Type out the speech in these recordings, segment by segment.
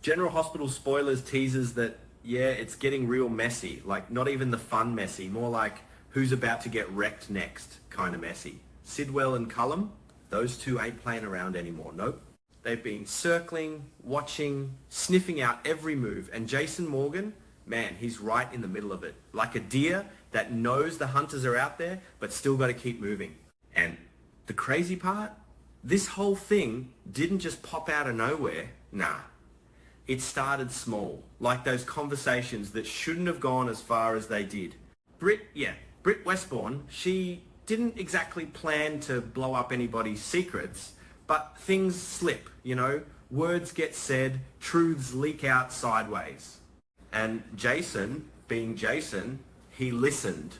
General Hospital spoilers teases that, yeah, it's getting real messy. Like, not even the fun messy, more like who's about to get wrecked next kind of messy. Sidwell and Cullum, those two ain't playing around anymore. Nope. They've been circling, watching, sniffing out every move. And Jason Morgan, man, he's right in the middle of it. Like a deer that knows the hunters are out there, but still got to keep moving. And the crazy part, this whole thing didn't just pop out of nowhere. Nah. It started small, like those conversations that shouldn't have gone as far as they did. Britt Westbourne, she didn't exactly plan to blow up anybody's secrets, but things slip, you know, words get said, truths leak out sideways. And Jason, being Jason, he listened.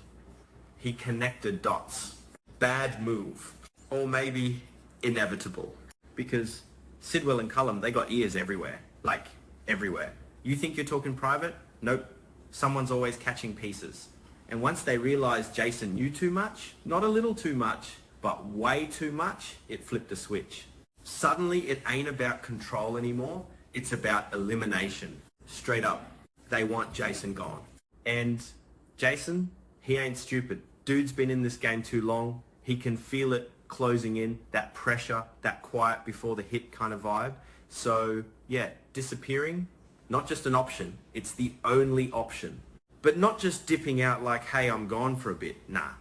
He connected dots. Bad move. Or maybe inevitable. Because Sidwell and Cullum, they got ears everywhere. Like, everywhere. You think you're talking private? Nope. Someone's always catching pieces. And once they realized Jason knew too much, not a little too much, but way too much, it flipped a switch. Suddenly, it ain't about control anymore. It's about elimination. Straight up. They want Jason gone. And Jason, he ain't stupid. Dude's been in this game too long. He can feel it closing in, that pressure, that quiet before the hit kind of vibe. So yeah, disappearing, not just an option, it's the only option. But not just dipping out like, hey, I'm gone for a bit. Nah,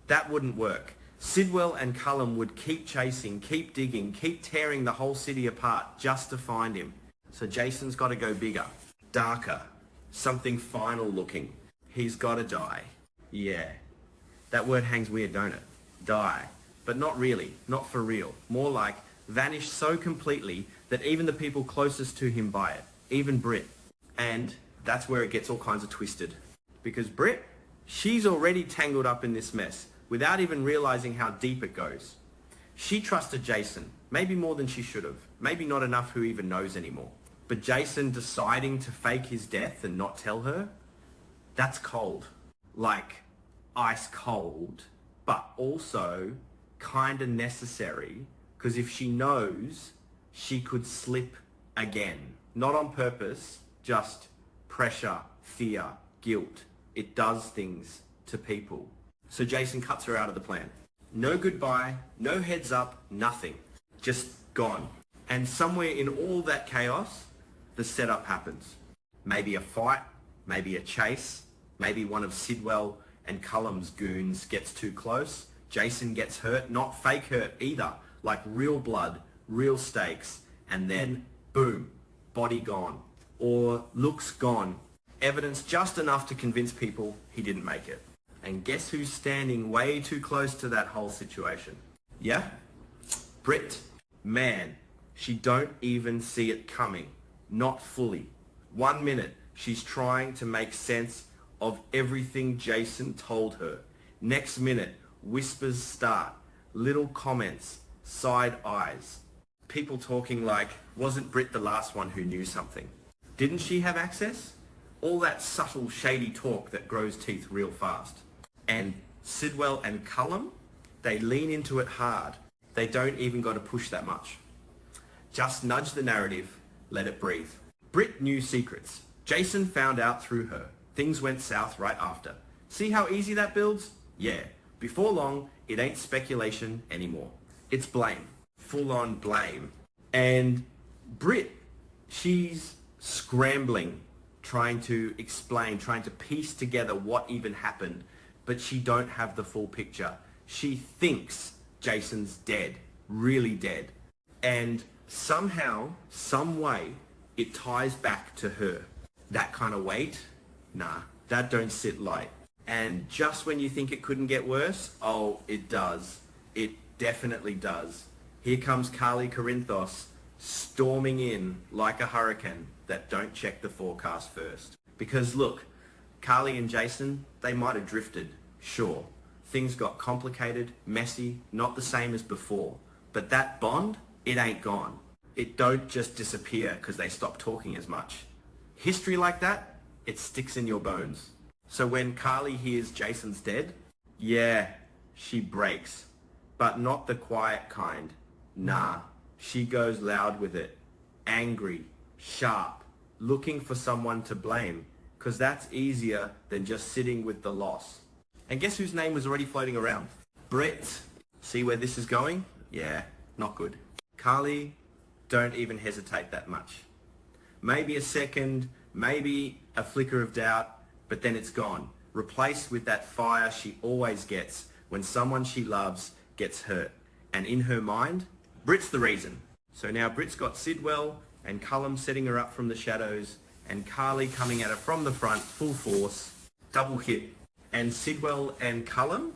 that wouldn't work. Sidwell and Cullum would keep chasing, keep digging, keep tearing the whole city apart just to find him. So Jason's got to go bigger, darker, something final looking. He's got to die. Yeah, that word hangs weird, don't it? Die. But not really, not for real. More like vanish so completely that even the people closest to him buy it, even Britt. And that's where it gets all kinds of twisted. Because Britt, she's already tangled up in this mess without even realizing how deep it goes. She trusted Jason, maybe more than she should have. Maybe not enough who even knows anymore. But Jason deciding to fake his death and not tell her, that's cold. Like ice cold, but also kind of necessary, because if she knows, she could slip again. Not on purpose, just pressure, fear, guilt. It does things to people. So Jason cuts her out of the plan. No goodbye, no heads up, nothing. Just gone. And somewhere in all that chaos, the setup happens. Maybe a fight, maybe a chase, maybe one of Sidwell and Cullum's goons gets too close. Jason gets hurt, not fake hurt either, like real blood, real stakes, and then boom, body gone, or looks gone. Evidence just enough to convince people he didn't make it. And guess who's standing way too close to that whole situation? Yeah? Britt. Man, she don't even see it coming. Not fully. 1 minute, she's trying to make sense of everything Jason told her. Next minute, whispers start, little comments, side eyes. People talking like, wasn't Britt the last one who knew something? Didn't she have access? All that subtle, shady talk that grows teeth real fast. And Sidwell and Cullum, they lean into it hard. They don't even got to push that much. Just nudge the narrative, let it breathe. Britt knew secrets. Jason found out through her. Things went south right after. See how easy that builds? Yeah. Before long, it ain't speculation anymore. It's blame. Full-on blame. And Britt, she's scrambling, trying to explain, trying to piece together what even happened, but she don't have the full picture. She thinks Jason's dead, really dead. And somehow, some way, it ties back to her. That kind of weight? Nah, that don't sit light. And just when you think it couldn't get worse, oh, it does. It definitely does. Here comes Carly Corinthos storming in like a hurricane that don't check the forecast first. Because look, Carly and Jason, they might have drifted, sure. Things got complicated, messy, not the same as before. But that bond, it ain't gone. It don't just disappear because they stop talking as much. History like that, it sticks in your bones. So when Carly hears Jason's dead, yeah, she breaks. But not the quiet kind. Nah, she goes loud with it. Angry, sharp, looking for someone to blame, because that's easier than just sitting with the loss. And guess whose name was already floating around? Britt. See where this is going? Yeah, not good. Carly, don't even hesitate that much. Maybe a second, maybe a flicker of doubt, but then it's gone. Replaced with that fire she always gets when someone she loves gets hurt. And in her mind, Britt's the reason. So now Britt's got Sidwell and Cullum setting her up from the shadows, and Carly coming at her from the front, full force, double hit. And Sidwell and Cullum,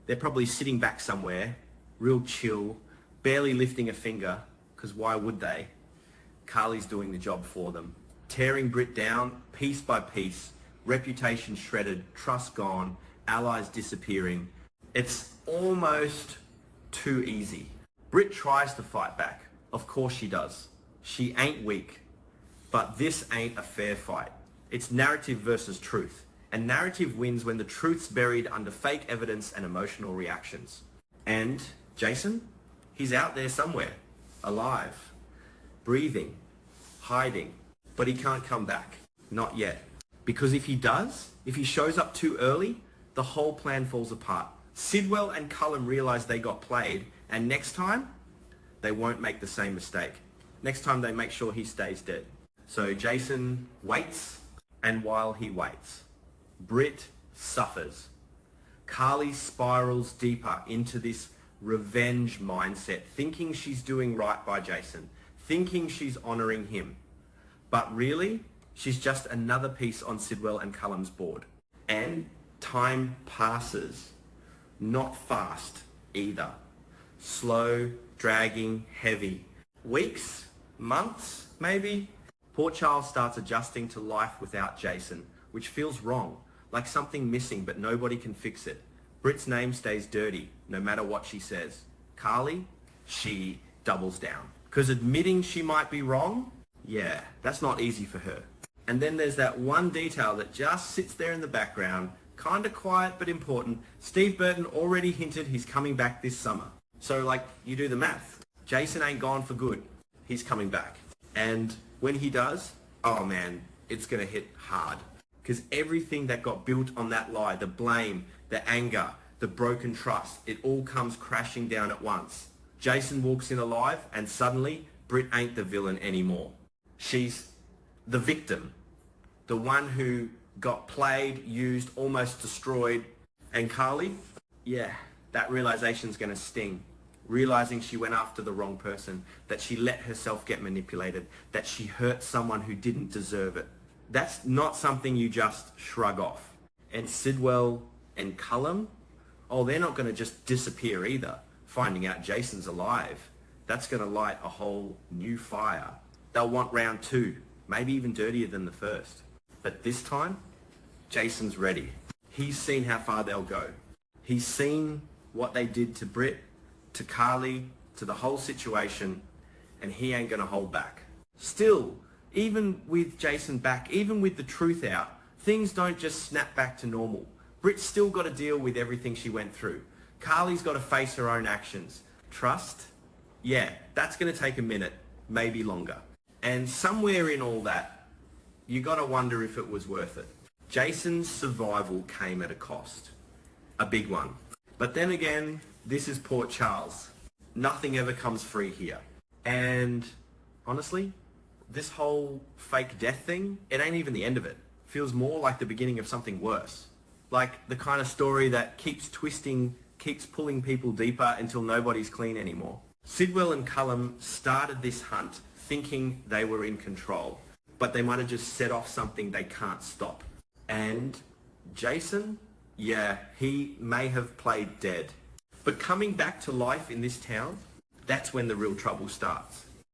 they're probably sitting back somewhere, real chill, barely lifting a finger, because why would they? Carly's doing the job for them. Tearing Britt down, piece by piece, reputation shredded, trust gone, allies disappearing. It's almost too easy. Britt tries to fight back. Of course she does. She ain't weak. But this ain't a fair fight. It's narrative versus truth. And narrative wins when the truth's buried under fake evidence and emotional reactions. And Jason? He's out there somewhere. Alive. Breathing. Hiding. But he can't come back. Not yet. Because if he does, if he shows up too early, the whole plan falls apart. Sidwell and Cullum realize they got played, and next time, they won't make the same mistake. Next time they make sure he stays dead. So Jason waits, and while he waits, Britt suffers. Carly spirals deeper into this revenge mindset, thinking she's doing right by Jason, thinking she's honoring him. But really, she's just another piece on Sidwell and Cullum's board. And time passes. Not fast either. Slow, dragging, heavy. Weeks, months, maybe. Poor Charles starts adjusting to life without Jason, which feels wrong, like something missing, but nobody can fix it. Britt's name stays dirty, no matter what she says. Carly, she doubles down. Because admitting she might be wrong, yeah, that's not easy for her. And then there's that one detail that just sits there in the background, kind of quiet but important. Steve Burton already hinted he's coming back this summer. So like, you do the math. Jason ain't gone for good. He's coming back. And when he does, oh man, it's going to hit hard. Because everything that got built on that lie, the blame, the anger, the broken trust, it all comes crashing down at once. Jason walks in alive, and suddenly Britt ain't the villain anymore. She's the victim. The one who got played, used, almost destroyed. And Carly, yeah, that realization's going to sting. Realizing she went after the wrong person, that she let herself get manipulated, that she hurt someone who didn't deserve it. That's not something you just shrug off. And Sidwell and Cullum, oh, they're not going to just disappear either. Finding out Jason's alive, that's going to light a whole new fire. They'll want round two, maybe even dirtier than the first. But this time, Jason's ready. He's seen how far they'll go. He's seen what they did to Britt, to Carly, to the whole situation, and he ain't gonna hold back. Still, even with Jason back, even with the truth out, things don't just snap back to normal. Britt's still got to deal with everything she went through. Carly's got to face her own actions. Trust? Yeah, that's gonna take a minute, maybe longer. And somewhere in all that, you gotta wonder if it was worth it. Jason's survival came at a cost. A big one. But then again, this is Port Charles. Nothing ever comes free here. And honestly, this whole fake death thing, it ain't even the end of it. Feels more like the beginning of something worse. Like the kind of story that keeps twisting, keeps pulling people deeper until nobody's clean anymore. Sidwell and Cullum started this hunt thinking they were in control, but they might have just set off something they can't stop. And Jason, yeah, he may have played dead. But coming back to life in this town, that's when the real trouble starts.